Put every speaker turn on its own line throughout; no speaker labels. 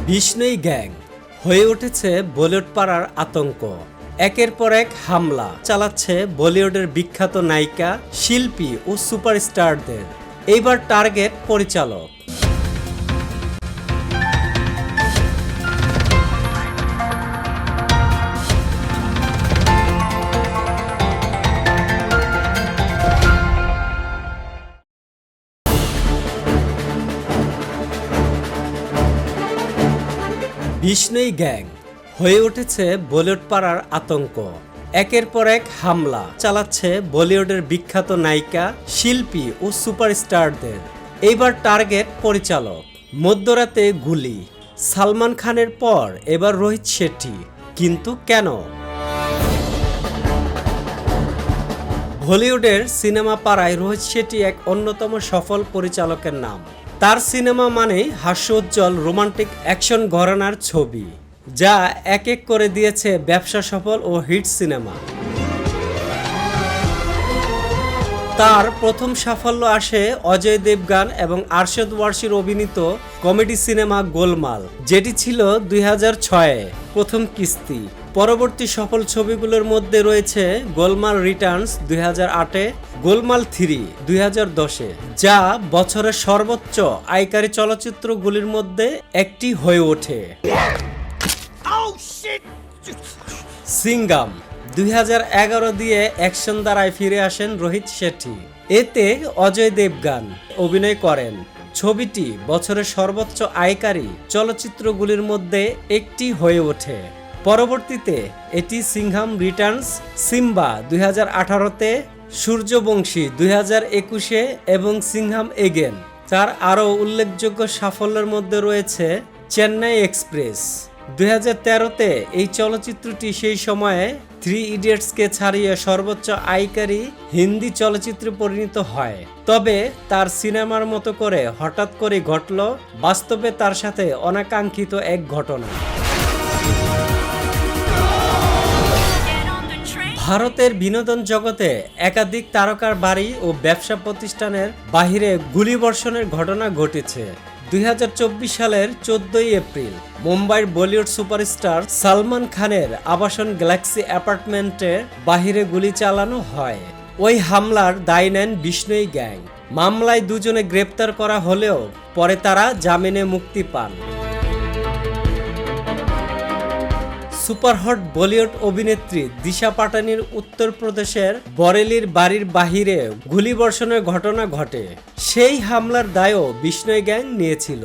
বিষ্ণুই গ্যাং হয়ে উঠেছে বলিউড পাড়ার আতঙ্ক। একের পর এক হামলা চালাচ্ছে বলিউডের বিখ্যাত নায়িকা, শিল্পী ও সুপারস্টারদের। এইবার টার্গেট পরিচালক। বিষ্ণুই গ্যাং হয়ে উঠেছে বলিউড পাড়ার আতঙ্ক। একের পর এক হামলা চালাচ্ছে বলিউডের বিখ্যাত নায়িকা, শিল্পী ও সুপারস্টারদের। এইবার টার্গেট পরিচালক। মধ্যরাতে গুলি, সালমান খানের পর এবার রোহিত শেট্টি। কিন্তু কেন? বলিউডের সিনেমা পাড়ায় রোহিত শেট্টি এক অন্যতম সফল পরিচালকের নাম। তার সিনেমা মানেই হাস্যোজ্জ্বল রোমান্টিক অ্যাকশন ঘরানার ছবি, যা এক এক করে দিয়েছে ব্যবসা সফল ও হিট সিনেমা। তার প্রথম সাফল্য আসে অজয় দেবগান এবং আরশাদ ওয়ারসির অভিনীত কমেডি সিনেমা গোলমাল, যেটি ছিল 2006-এ প্রথম কিস্তি। পরবর্তী সফল ছবিগুলোর মধ্যে রয়েছে গোলমাল রিটার্নস 2008-এ, গোলমাল 3 2010-এ, যা বছরের সর্বোচ্চ আয়কারী চলচ্চিত্রগুলির মধ্যে একটি হয়ে ওঠে। সিঙ্গাম 2011 দিয়ে অ্যাকশন দ্বারায় ফিরে আসেন রোহিত শেট্টি। এতে অজয় দেবগান অভিনয় করেন। ছবিটি বছরের সর্বোচ্চ আয়কারী চলচ্চিত্রগুলির মধ্যে একটি হয়ে ওঠে। পরবর্তীতে এটি সিংহাম রিটার্নস, সিম্বা 2018-তে, সূর্যবংশী 2021-এ এবং সিংহাম এগেন। তার আরও উল্লেখযোগ্য সাফল্যের মধ্যে রয়েছে চেন্নাই এক্সপ্রেস। 2013-তে এই চলচ্চিত্রটি সেই সময়ে 3 ইডিয়টসকে ছাড়িয়ে সর্বোচ্চ আয়কারী হিন্দি চলচ্চিত্রে পরিণত হয়। তবে তার সিনেমার মতো করে হঠাৎ করে ঘটল বাস্তবে তার সাথে অনাকাঙ্ক্ষিত এক ঘটনা। ভারতের বিনোদন জগতে একাধিক তারকার বাড়ি ও ব্যবসা প্রতিষ্ঠানের বাহিরে গুলিবর্ষণের ঘটনা ঘটেছে। 2024 সালের 14 এপ্রিল মুম্বাইয়ের বলিউড সুপারস্টার সালমান খানের আবাসন গ্যালাক্সি অ্যাপার্টমেন্টের বাহিরে গুলি চালানো হয়। ওই হামলার দায় নেন বিষ্ণুই গ্যাং। মামলায় দুজনে গ্রেপ্তার করা হলেও পরে তারা জামিনে মুক্তি পান। সুপারহট বলিউড অভিনেত্রী দিশা পাটানির উত্তরপ্রদেশের বরেলির বাড়ির বাহিরে গুলিবর্ষণের ঘটনা ঘটে। সেই হামলার দায়ও বিষ্ণুই গ্যাং নিয়েছিল।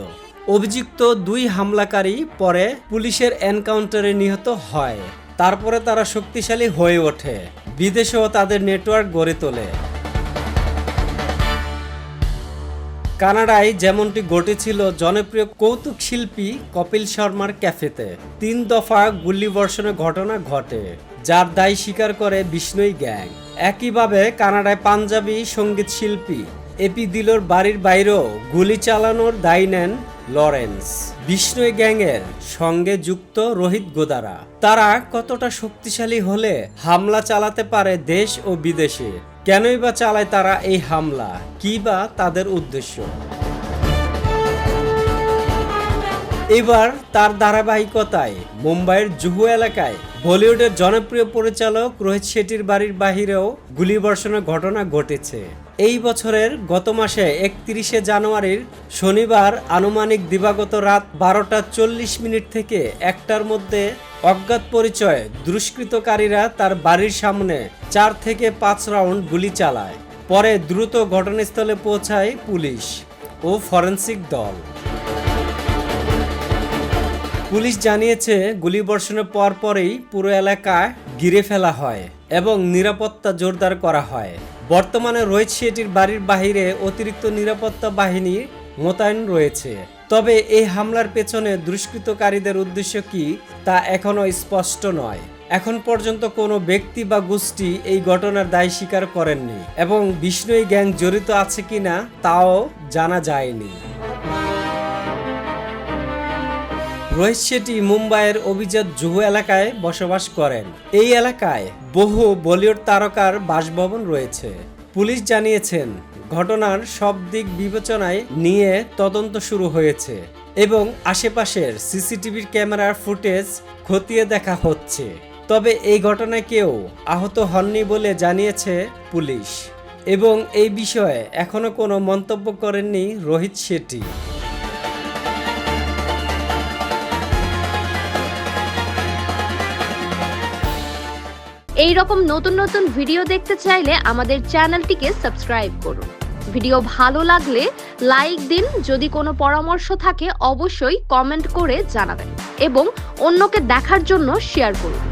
অভিযুক্ত 2 হামলাকারী পরে পুলিশের এনকাউন্টারে নিহত হয়। তারপরে তারা শক্তিশালী হয়ে ওঠে, বিদেশেও তাদের নেটওয়ার্ক গড়ে তোলে। কানাডায় যেমনটি ঘটেছিল জনপ্রিয় কৌতুক শিল্পী কপিল শর্মার ক্যাফেতে। 3 দফা গুলিবর্ষণের ঘটনা ঘটে, যার দায় স্বীকার করে বিষ্ণুই গ্যাং। একইভাবে কানাডায় পাঞ্জাবি সঙ্গীত শিল্পী এপি দিলোর বাড়ির বাইরেও গুলি চালানোর দায় নেন লরেন্স। বিষ্ণুই গ্যাংয়ের সঙ্গে যুক্ত রোহিত গোদারা। তারা কতটা শক্তিশালী হলে হামলা চালাতে পারে দেশ ও বিদেশে? কেনই বা চালায় তারা এই হামলা? কি বা তাদের উদ্দেশ্য? এবার তার ধারাবাহিকতায় মুম্বাইয়ের জুহু এলাকায় বলিউডের জনপ্রিয় পরিচালক রোহিত শেট্টির বাড়ির বাহিরেও গুলিবর্ষণের ঘটনা ঘটেছে। এই বছরের গত মাসে 31শে জানুয়ারির শনিবার আনুমানিক দিবাগত রাত 12:40 থেকে 1টার মধ্যে অজ্ঞাত পরিচয় দুষ্কৃতকারীরা তার বাড়ির সামনে 4 থেকে 5 রাউন্ড গুলি চালায়। পরে দ্রুত ঘটনাস্থলে পৌঁছায় পুলিশ ও ফরেনসিক দল। পুলিশ জানিয়েছে, গুলিবর্ষণের পরপরই পুরো এলাকা ঘিরে ফেলা হয় এবং নিরাপত্তা জোরদার করা হয়। বর্তমানে রোহিত শেট্টির বাড়ির বাহিরে অতিরিক্ত নিরাপত্তা বাহিনী মোতায়েন রয়েছে। তবে এই হামলার পেছনে দুষ্কৃতকারীদের উদ্দেশ্য কি তা এখনও স্পষ্ট নয়। এখন পর্যন্ত কোনো ব্যক্তি বা গোষ্ঠী এই ঘটনার দায় স্বীকার করেননি এবং বিষ্ণুই গ্যাং জড়িত আছে কিনা তাও জানা যায়নি। রোহিত শেট্টি মুম্বাইয়ের অভিজাত জুহু এলাকায় বসবাস করেন। এই এলাকায় বহু বলিউড তারকার বাসভবন রয়েছে। পুলিশ জানিয়েছেন, ঘটনার সব দিক বিবেচনায় নিয়ে তদন্ত শুরু হয়েছে। এবং আশেপাশের সিসিটিভির ক্যামেরার ফুটেজ খতিয়ে দেখা হচ্ছে। তবে এই ঘটনায় কেউ আহত হননি বলে জানিয়েছে পুলিশ এবং এই বিষয়ে এখনো কোনো মন্তব্য করেননি রোহিত শেট্টি।
এই রকম নতুন নতুন ভিডিও দেখতে চাইলে আমাদের চ্যানেলটিকে সাবস্ক্রাইব করুন। ভিডিও ভালো লাগলে লাইক দিন, যদি কোনো পরামর্শ থাকে অবশ্যই কমেন্ট করে জানাবেন এবং অন্যকে দেখার জন্য শেয়ার করুন।